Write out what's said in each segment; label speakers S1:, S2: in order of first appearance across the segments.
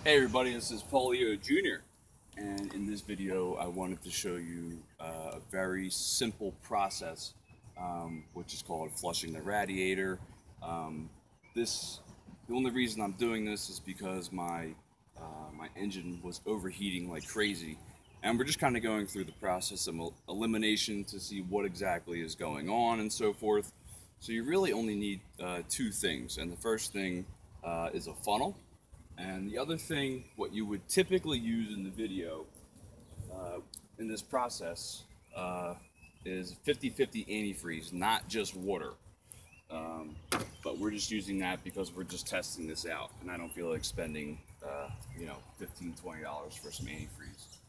S1: Hey everybody, this is Paulio Jr. And in this video I wanted to show you a very simple process which is called flushing the radiator. The only reason I'm doing this is because my engine was overheating like crazy, and we're just kind of going through the process of elimination to see what exactly is going on and so forth. So you really only need two things, and the first thing is a funnel. And the other thing, what you would typically use in the video in this process is 50-50 antifreeze, not just water. But we're just using that because we're just testing this out, and I don't feel like spending $15–20 for some antifreeze.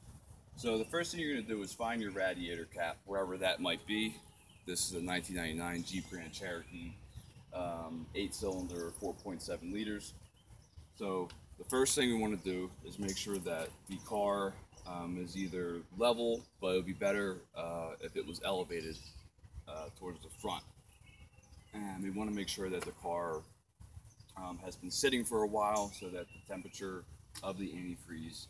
S1: So the first thing you're going to do is find your radiator cap, wherever that might be. This is a 1999 Jeep Grand Cherokee, 8-cylinder, 4.7 liters. So the first thing we want to do is make sure that the car is either level, but it would be better if it was elevated towards the front. And we want to make sure that the car has been sitting for a while so that the temperature of the antifreeze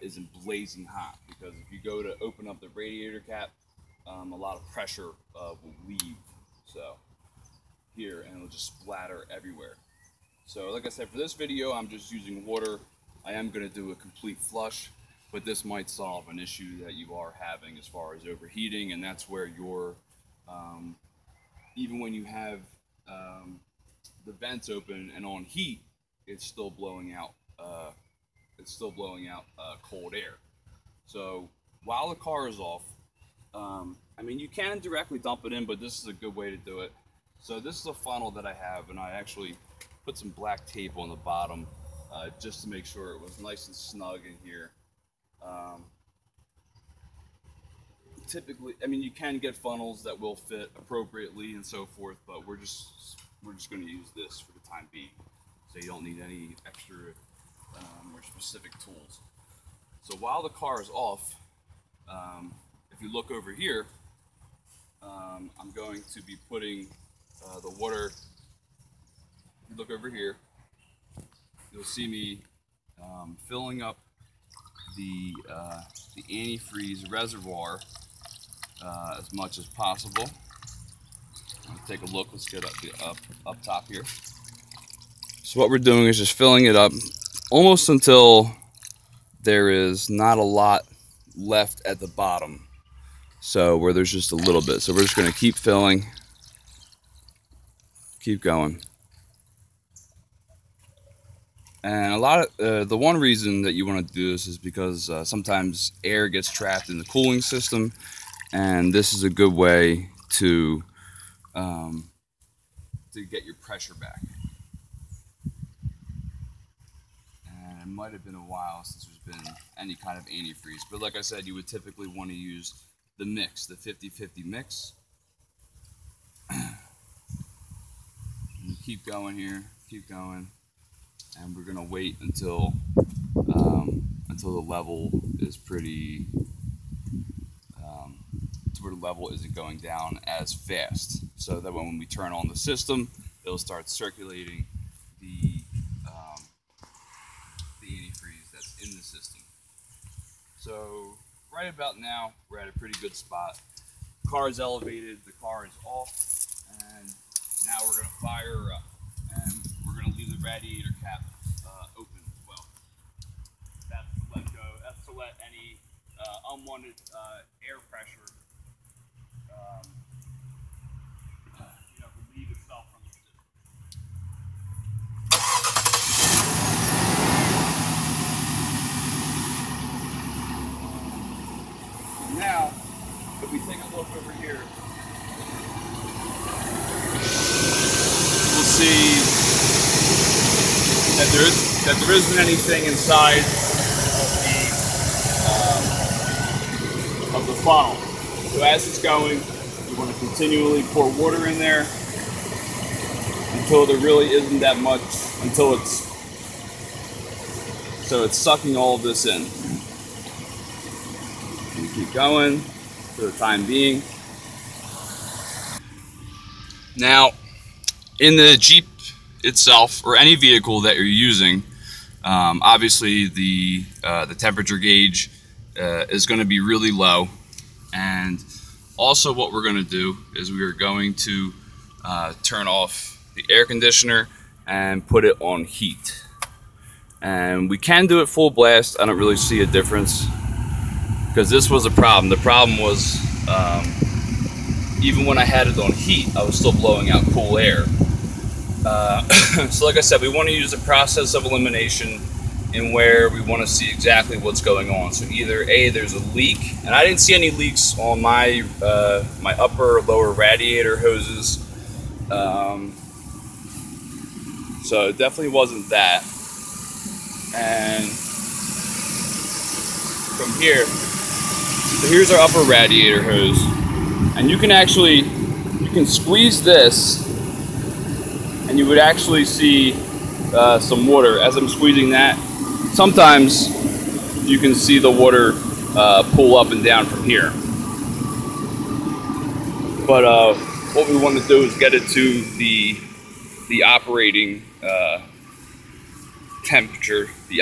S1: isn't blazing hot. Because if you go to open up the radiator cap, a lot of pressure will leave. So here, and it'll just splatter everywhere. So like I said, for this video, I'm just using water. I am going to do a complete flush, but this might solve an issue that you are having as far as overheating, and that's where your, even when you have the vents open and on heat, it's still blowing out, cold air. So while the car is off, I mean, you can directly dump it in, but this is a good way to do it. So this is a funnel that I have, and I actually put some black tape on the bottom just to make sure it was nice and snug in here. Typically, I mean, you can get funnels that will fit appropriately and so forth, but we're just going to use this for the time being, so you don't need any extra or specific tools. So while the car is off, if you look over here, I'm going to be putting the water. If you look over here, you'll see me filling up the antifreeze reservoir as much as possible. Take a look. Let's get up top here. So what we're doing is just filling it up almost until there is not a lot left at the bottom. So where there's just a little bit. So we're just going to keep filling, keep going. And a lot of the one reason that you want to do this is because sometimes air gets trapped in the cooling system, and this is a good way to get your pressure back. And it might have been a while since there's been any kind of antifreeze, but like I said, you would typically want to use the mix, the 50-50 mix. And keep going here, keep going. And we're gonna wait until the level is pretty, to where the level isn't going down as fast, so that when we turn on the system, it'll start circulating the antifreeze that's in the system. So right about now, we're at a pretty good spot. The car is elevated, the car is off, and now we're gonna fire her up. And we're going to leave the radiator cap open as well. That's to let go. That's to let any unwanted air pressure, relieve itself from the system. Now, if we take a look over here, we'll see that there isn't anything inside of the funnel. So as it's going, you want to continually pour water in there until there really isn't that much, until it's sucking all of this in. And keep going for the time being. Now, in the Jeep itself, or any vehicle that you're using, Obviously, the temperature gauge is going to be really low, and also what we're going to do is we are going to turn off the air conditioner and put it on heat. And we can do it full blast. I don't really see a difference, because this was a problem. The problem was even when I had it on heat, I was still blowing out cool air. So like I said, we want to use the process of elimination in where we want to see exactly what's going on. So either A, there's a leak, and I didn't see any leaks on my my upper or lower radiator hoses. So it definitely wasn't that. And from here, so here's our upper radiator hose, and you can squeeze this, and you would actually see some water as I'm squeezing that. Sometimes you can see the water pull up and down from here. But what we want to do is get it to the operating temperature, the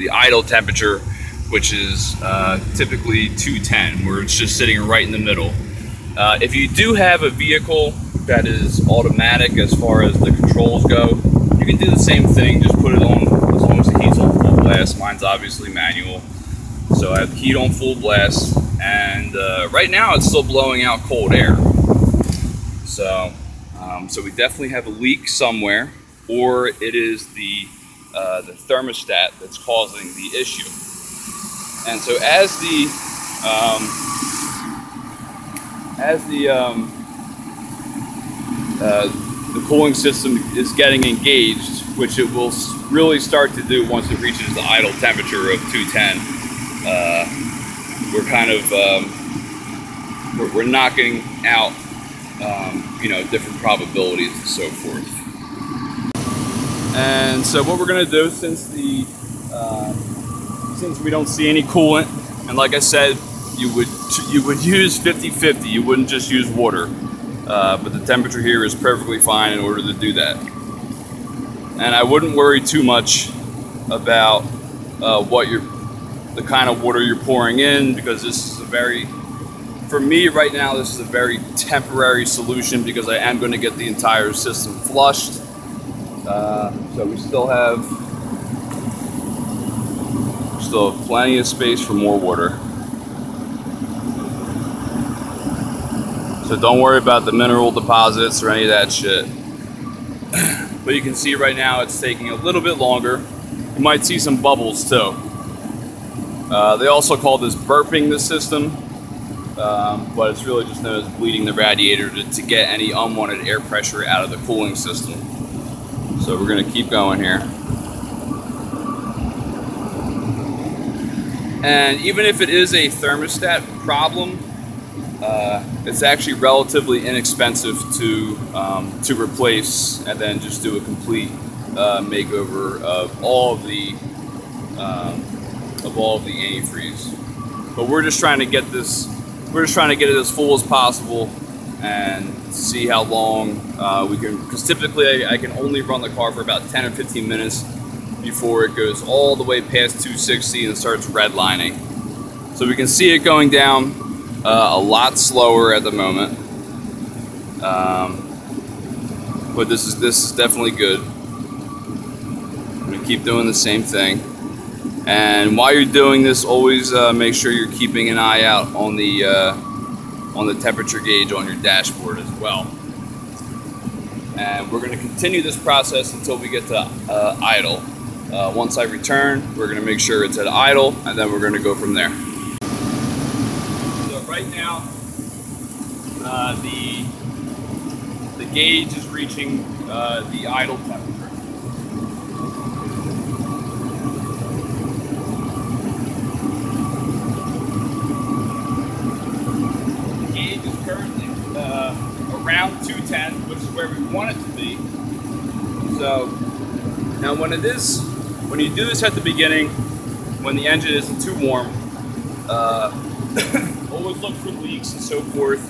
S1: idle temperature, which is typically 210, where it's just sitting right in the middle. If you do have a vehicle that is automatic as far as the controls go, you can do the same thing. Just put it on, as long as the heat's on full blast. Mine's obviously manual, so I have the heat on full blast, and right now it's still blowing out cold air. So we definitely have a leak somewhere, or it is the thermostat that's causing the issue. And so as the cooling system is getting engaged, which it will really start to do once it reaches the idle temperature of 210, we're kind of we're knocking out different probabilities and so forth. And so what we're going to do, since we don't see any coolant, and like I said, you would use 50-50. You wouldn't just use water, but the temperature here is perfectly fine in order to do that. And I wouldn't worry too much about the kind of water you're pouring in, because this is for me right now, this is a very temporary solution, because I am going to get the entire system flushed. So we still have plenty of space for more water. So don't worry about the mineral deposits or any of that shit. But you can see right now it's taking a little bit longer. You might see some bubbles too. They also call this burping the system, but it's really just known as bleeding the radiator to get any unwanted air pressure out of the cooling system. So we're going to keep going here. And even if it is a thermostat problem, it's actually relatively inexpensive to replace, and then just do a complete makeover of all of the antifreeze. But we're just trying to get this. We're just trying to get it as full as possible and see how long we can. Because typically I can only run the car for about 10 or 15 minutes before it goes all the way past 260 and starts redlining. So we can see it going down a lot slower at the moment, but this is definitely good. I'm gonna keep doing the same thing, and while you're doing this, always make sure you're keeping an eye out on the temperature gauge on your dashboard as well. And we're going to continue this process until we get to idle. Once I return, we're going to make sure it's at idle, and then we're going to go from there. So right now, the gauge is reaching the idle temperature. The gauge is currently around 210, which is where we want it to be. So now when you do this at the beginning, when the engine isn't too warm, always look for leaks and so forth.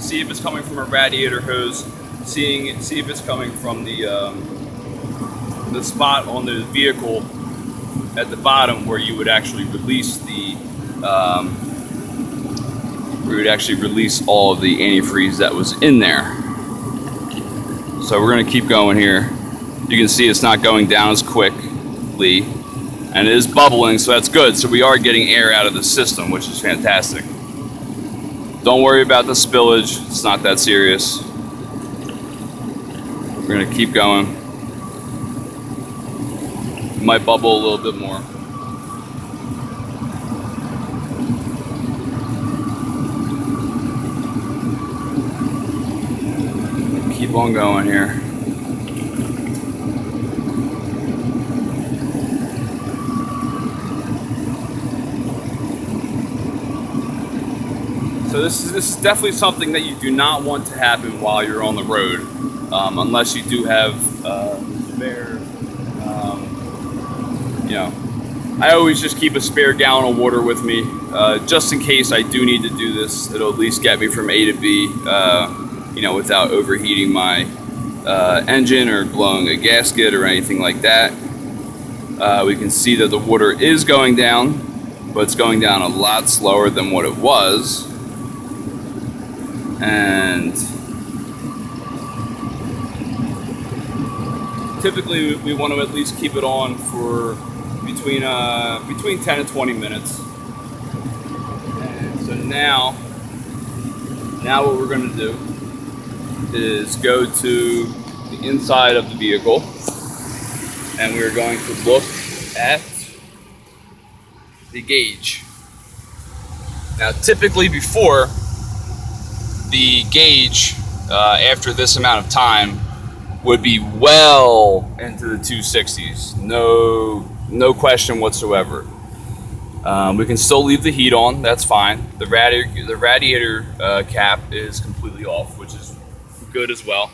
S1: See if it's coming from a radiator hose. See if it's coming from the spot on the vehicle at the bottom where you would actually release the all of the antifreeze that was in there. So we're gonna keep going here. You can see it's not going down as quickly, and it is bubbling, so that's good. So we are getting air out of the system, which is fantastic. Don't worry about the spillage, it's not that serious. We're gonna keep going. It might bubble a little bit more. Keep on going here. So this is definitely something that you do not want to happen while you're on the road, unless you do have spare. You know, I always just keep a spare gallon of water with me, just in case I do need to do this. It'll at least get me from A to B, you know, without overheating my engine or blowing a gasket or anything like that. We can see that the water is going down, but it's going down a lot slower than what it was. And typically we want to at least keep it on for between 10 and 20 minutes. And so now what we're going to do is go to the inside of the vehicle, and we're going to look at the gauge. Now typically before, the gauge after this amount of time would be well into the 260s, no question whatsoever. We can still leave the heat on, that's fine. The radiator cap is completely off, which is good as well.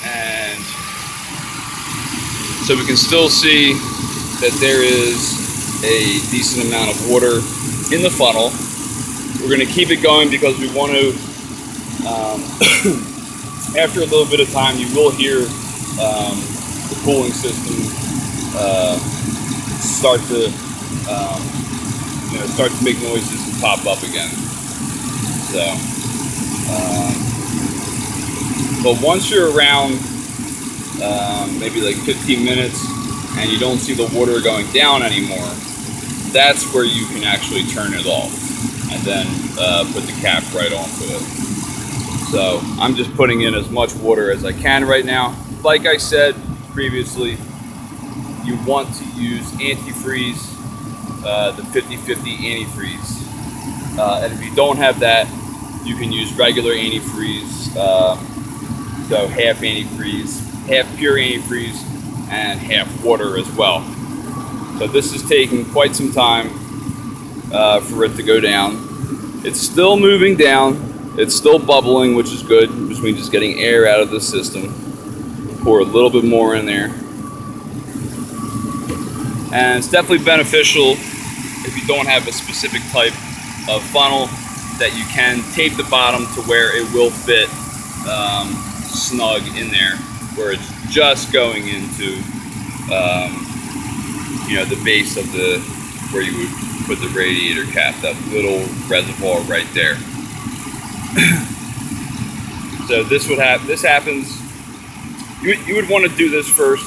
S1: And so we can still see that there is a decent amount of water in the funnel. We're going to keep it going because we want to, after a little bit of time, you will hear the cooling system start to make noises and pop up again. So, but once you're around maybe like 15 minutes and you don't see the water going down anymore, that's where you can actually turn it off and then put the cap right onto it. So I'm just putting in as much water as I can right now. Like I said previously, you want to use antifreeze, the 50/50 antifreeze. And if you don't have that, you can use regular antifreeze, so half antifreeze, half pure antifreeze, and half water as well. So this is taking quite some time for it to go down. It's still moving down. It's still bubbling, which is good, which means just getting air out of the system. Pour a little bit more in there. And it's definitely beneficial if you don't have a specific type of funnel that you can tape the bottom to where it will fit snug in there, where it's just going into you know, the base of the, where you would put the radiator cap, that little reservoir right there. So this happens, you would want to do this first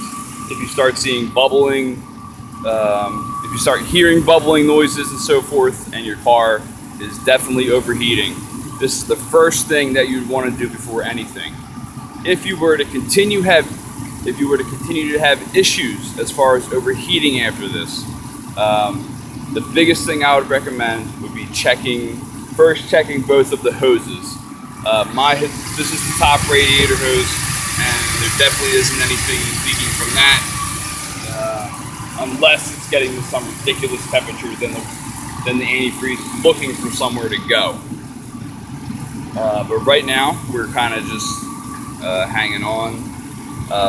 S1: if you start seeing bubbling, if you start hearing bubbling noises and so forth, and your car is definitely overheating. This is the first thing that you'd want to do before anything. If you were to continue to have issues as far as overheating after this, the biggest thing I would recommend would be checking both of the hoses. This is the top radiator hose, and there definitely isn't anything leaking from that, unless it's getting to some ridiculous temperature, then the antifreeze is looking for somewhere to go. But right now, we're kind of just hanging on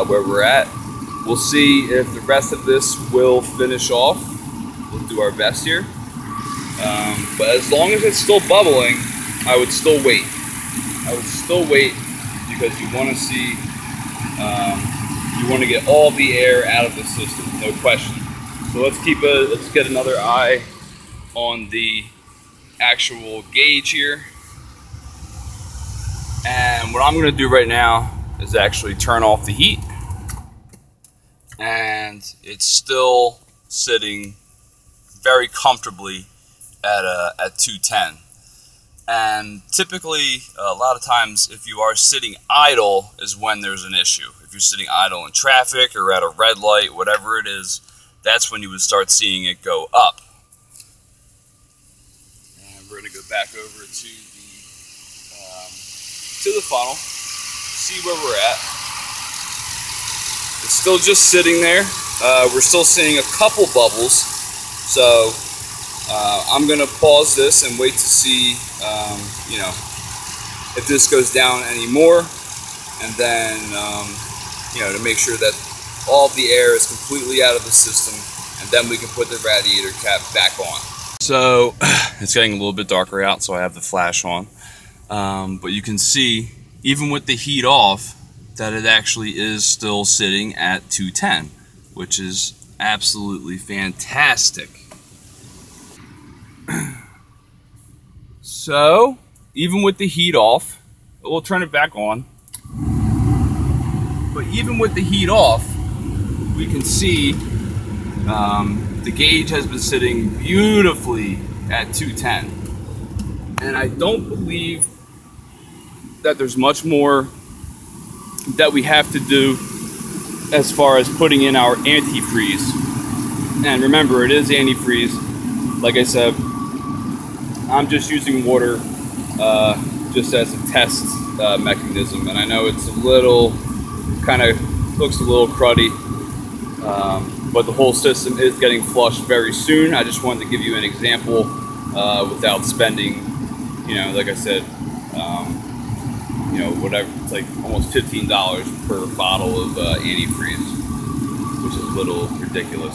S1: where we're at. We'll see if the rest of this will finish off. We'll do our best here. But as long as it's still bubbling, I would still wait. I would still wait because you want to see, You want to get all the air out of the system, no question. So let's get another eye on the actual gauge here. And what I'm going to do right now is actually turn off the heat. And it's still sitting very comfortably at 210. And typically, a lot of times, if you are sitting idle is when there's an issue. If you're sitting idle in traffic or at a red light, whatever it is, that's when you would start seeing it go up. And we're going to go back over to the funnel, see where we're at. It's still just sitting there. We're still seeing a couple bubbles. So I'm going to pause this and wait to see, you know, if this goes down anymore, and then, you know, to make sure that all of the air is completely out of the system, and then we can put the radiator cap back on. So it's getting a little bit darker out, so I have the flash on, but you can see, even with the heat off, that it actually is still sitting at 210, which is absolutely fantastic. So, even with the heat off, we'll turn it back on, but even with the heat off, we can see the gauge has been sitting beautifully at 210. And I don't believe that there's much more that we have to do as far as putting in our antifreeze. And remember, it is antifreeze. Like I said, I'm just using water just as a test mechanism, and I know it's a little, kind of looks a little cruddy, but the whole system is getting flushed very soon. I just wanted to give you an example without spending, you know, like I said, you know, whatever, it's like almost $15 per bottle of antifreeze, which is a little ridiculous.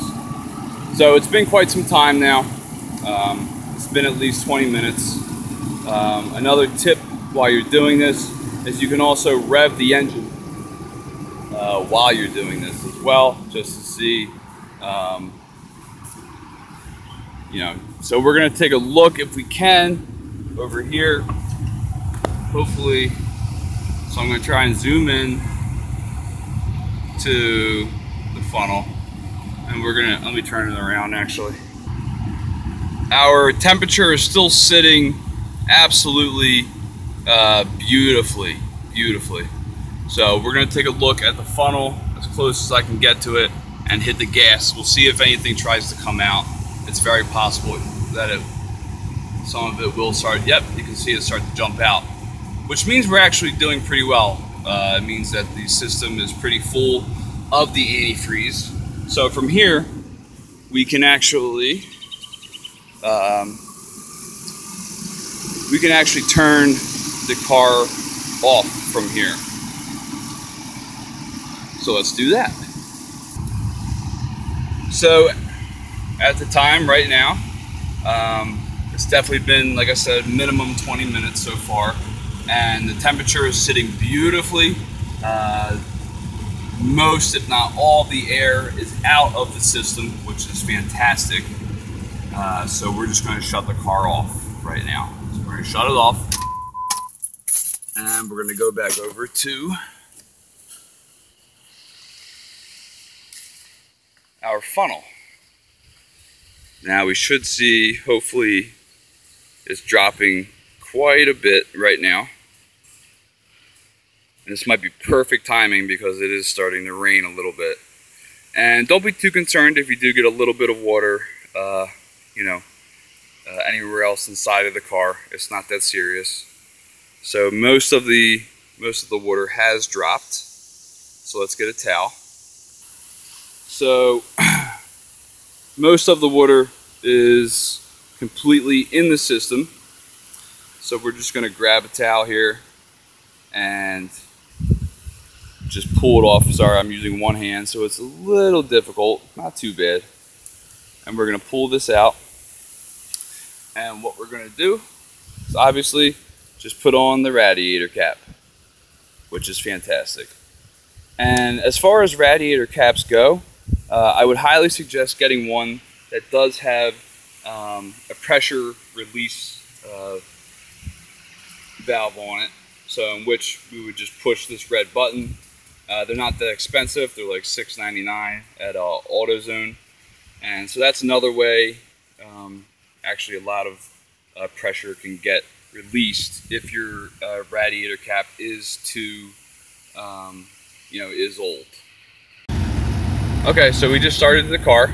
S1: So it's been quite some time now. It's been at least 20 minutes. Another tip while you're doing this is you can also rev the engine while you're doing this as well, just to see, you know. So we're going to take a look, if we can, over here, hopefully. So I'm going to try and zoom in to the funnel, and we're going to, let me turn it around actually. Our temperature is still sitting absolutely beautifully. So we're going to take a look at the funnel as close as I can get to it and hit the gas. We'll see if anything tries to come out. It's very possible that some of it will start, yep, you can see it start to jump out, which means we're actually doing pretty well. It means that the system is pretty full of the antifreeze. So from here, we can actually turn the car off from here. So let's do that. So at the time right now, it's definitely been, like I said, minimum 20 minutes so far, and the temperature is sitting beautifully. Most, if not all, the air is out of the system, which is fantastic. So we're just going to shut the car off right now. So we're going to shut it off, and we're going to go back over to our funnel. Now we should see, hopefully, it's dropping quite a bit right now. And this might be perfect timing because it is starting to rain a little bit. And don't be too concerned if you do get a little bit of water, you know, anywhere else inside of the car. It's not that serious. So most of the water has dropped. So let's get a towel. So most of the water is completely in the system. So we're just going to grab a towel here and just pull it off. Sorry, I'm using one hand, so it's a little difficult, not too bad. And we're going to pull this out. And what we're going to do is obviously just put on the radiator cap, which is fantastic. And as far as radiator caps go, I would highly suggest getting one that does have a pressure release valve on it, so in which we would just push this red button. They're not that expensive. They're like $6.99 at AutoZone, and so that's another way. Actually, a lot of pressure can get released if your radiator cap is too, is old. Okay, so we just started the car,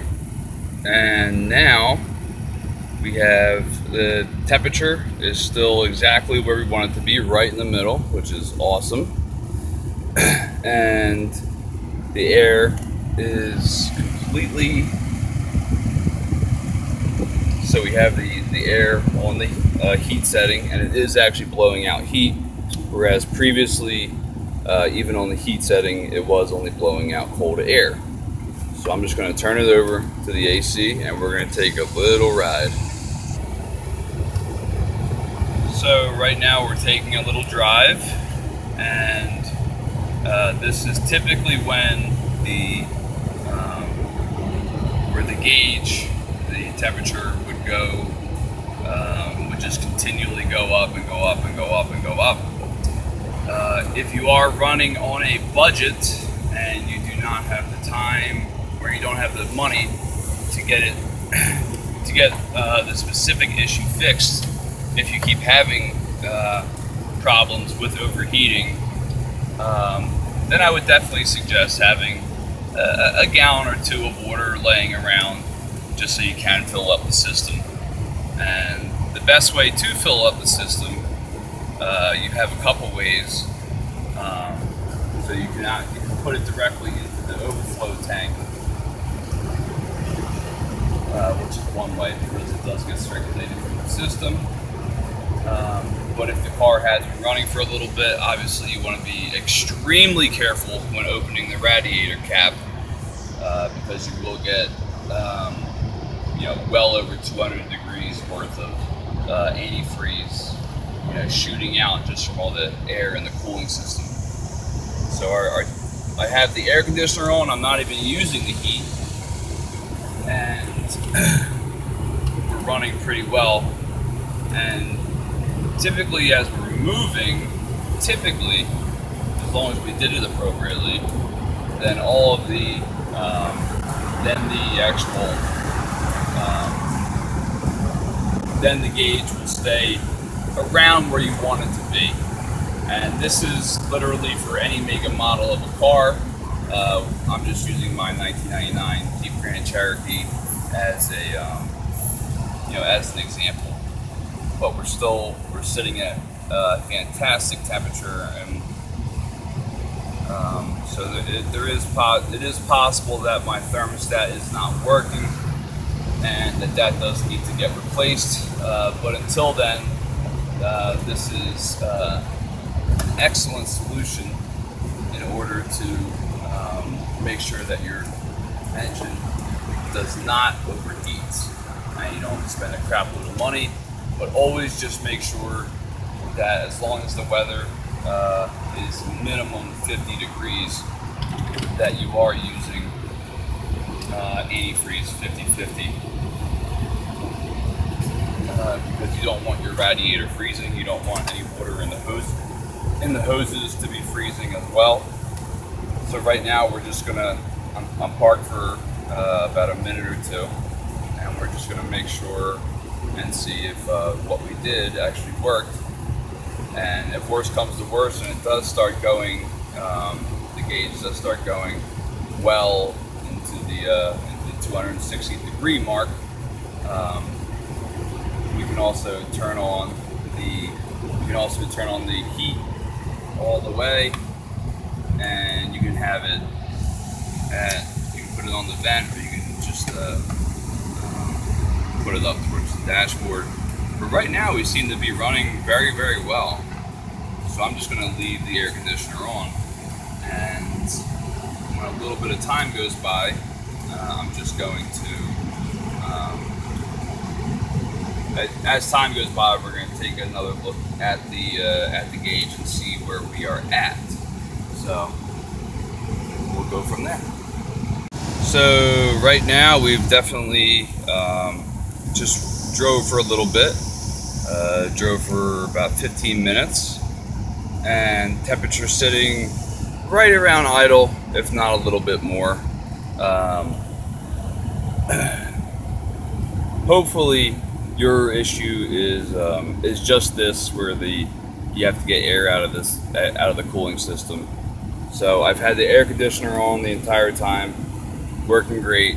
S1: and now we have the temperature is still exactly where we want it to be, right in the middle, which is awesome. And the air is completely, so we have the air on the heat setting, and it is actually blowing out heat, whereas previously, even on the heat setting, it was only blowing out cold air. So I'm just going to turn it over to the AC, and we're going to take a little ride. So right now we're taking a little drive, and this is typically when where the gauge, the temperature would go, would just continually go up and go up and go up and go up. If you are running on a budget and you do not have the time, or you don't have the money to get it, to get the specific issue fixed, if you keep having problems with overheating, then I would definitely suggest having a gallon or two of water laying around, just so you can fill up the system. And the best way to fill up the system, you have a couple ways. So you can put it directly into the overflow tank, which is one way, because it does get circulated through the system. But if the car has been running for a little bit, obviously you want to be extremely careful when opening the radiator cap, because you will get well over 200 degrees worth of antifreeze shooting out just from all the air in the cooling system. So I have the air conditioner on. I'm not even using the heat, and we're running pretty well. And typically, as we're moving, as long as we did it appropriately, then all of the then the gauge will stay around where you want it to be. And this is literally for any make and model of a car. I'm just using my 1999 Jeep Grand Cherokee as as an example. But we're sitting at a fantastic temperature, and so it is possible that my thermostat is not working, and that does need to get replaced. But until then, this is an excellent solution in order to make sure that your engine does not overheat, and you don't have to spend a crap load of money. But always just make sure that as long as the weather is minimum 50 degrees, that you are using antifreeze 50/50, because you don't want your radiator freezing. You don't want any water in the hoses to be freezing as well. So right now we're just gonna, I'm parked for about a minute or two, and we're just gonna make sure and see if what we did actually worked. And if worse comes to worse, and it does start going, the gauge does start going well into the 260 degree mark, we can also turn on the heat all the way, and you can have it you can put it on the vent, or you can just put it up towards the dashboard. But right now we seem to be running very, very well. So I'm just going to leave the air conditioner on, and when a little bit of time goes by, I'm just going to, as time goes by, we're going to take another look at the gauge and see where we are at. So go from there. So right now we've definitely just drove for a little bit. Drove for about 15 minutes, and temperature sitting right around idle, if not a little bit more. Hopefully your issue is just this, where you have to get air out of the cooling system. So I've had the air conditioner on the entire time, working great.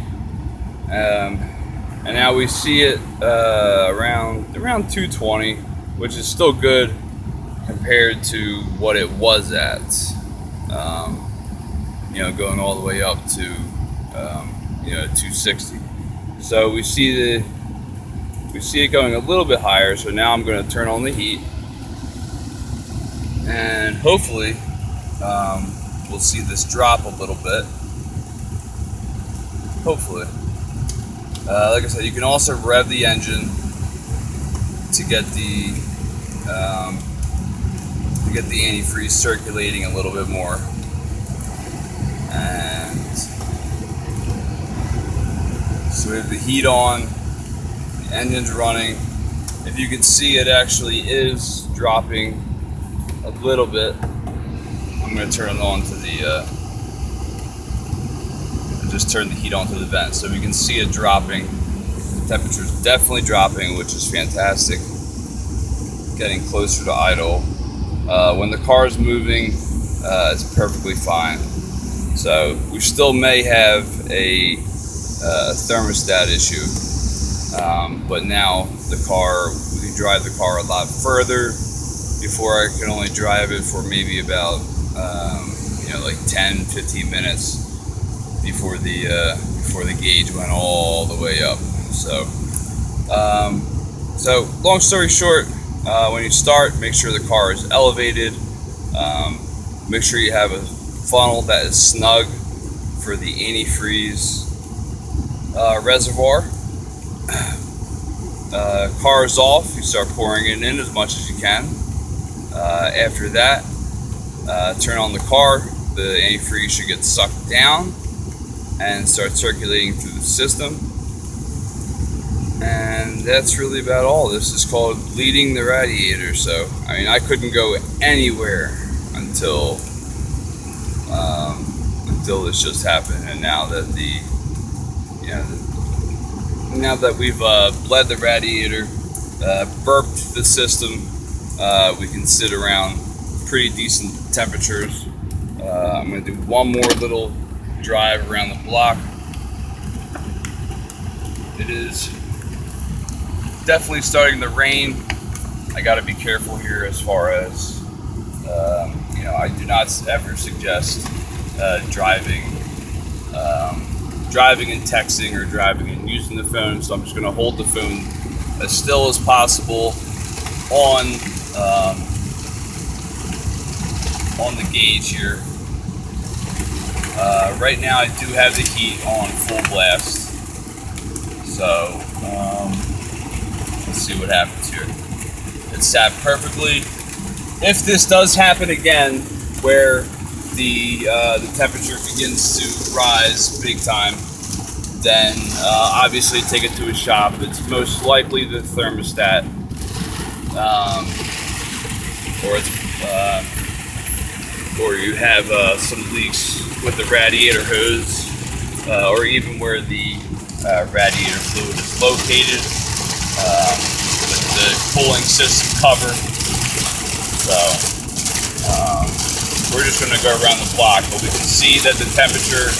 S1: And now we see it around 220, which is still good compared to what it was at. You know, going all the way up to 260. So we see it going a little bit higher. So now I'm going to turn on the heat, and hopefully we'll see this drop a little bit. Hopefully. Like I said, you can also rev the engine to get the antifreeze circulating a little bit more. And so we have the heat on, the engine's running. If you can see, it actually is dropping a little bit. I'm going to turn it on to the just turn the heat on to the vent, so we can see it dropping. The temperature is definitely dropping, which is fantastic. Getting closer to idle. When the car is moving, it's perfectly fine. So we still may have a thermostat issue, but now we can drive the car a lot further. Before, I could only drive it for maybe about like 10-15 minutes before the gauge went all the way up. So long story short, when you start, make sure the car is elevated. Make sure you have a funnel that is snug for the antifreeze reservoir. Car is off, you start pouring it in as much as you can. After that, turn on the car. The antifreeze should get sucked down and start circulating through the system. And that's really about all. This is called bleeding the radiator. So, I mean, I couldn't go anywhere until this just happened. And now that now that we've bled the radiator, burped the system, we can sit around pretty decent temperatures. I'm going to do one more little drive around the block. It is definitely starting to rain. I got to be careful here as far as I do not ever suggest driving and texting, or driving and using the phone. So I'm just going to hold the phone as still as possible on the gauge here. Right now I do have the heat on full blast, so let's see what happens here. It's sat perfectly. If this does happen again, where the temperature begins to rise big time, then obviously take it to a shop. It's most likely the thermostat, or you have some leaks with the radiator hose, or even where the radiator fluid is located, with the cooling system cover. So we're just going to go around the block, but we can see that the temperature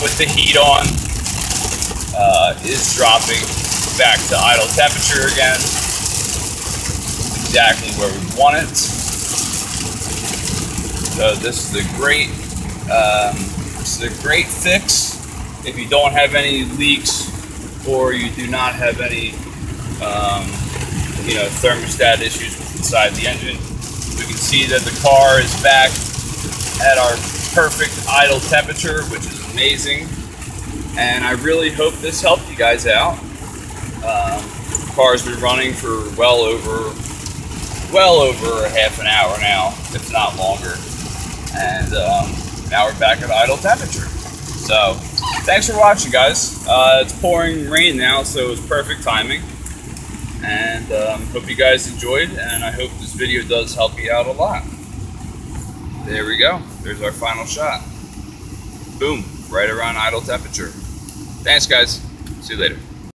S1: with the heat on is dropping back to idle temperature again, exactly where we want it. So this is a great fix if you don't have any leaks, or you do not have any thermostat issues inside the engine. We can see that the car is back at our perfect idle temperature, which is amazing. And I really hope this helped you guys out. The car's been running for well over a half an hour now, if not longer. And Now we're back at idle temperature. So, thanks for watching, guys. It's pouring rain now, so it's perfect timing. And hope you guys enjoyed, and I hope this video does help you out a lot. There we go. There's our final shot. Boom, right around idle temperature. Thanks, guys. See you later.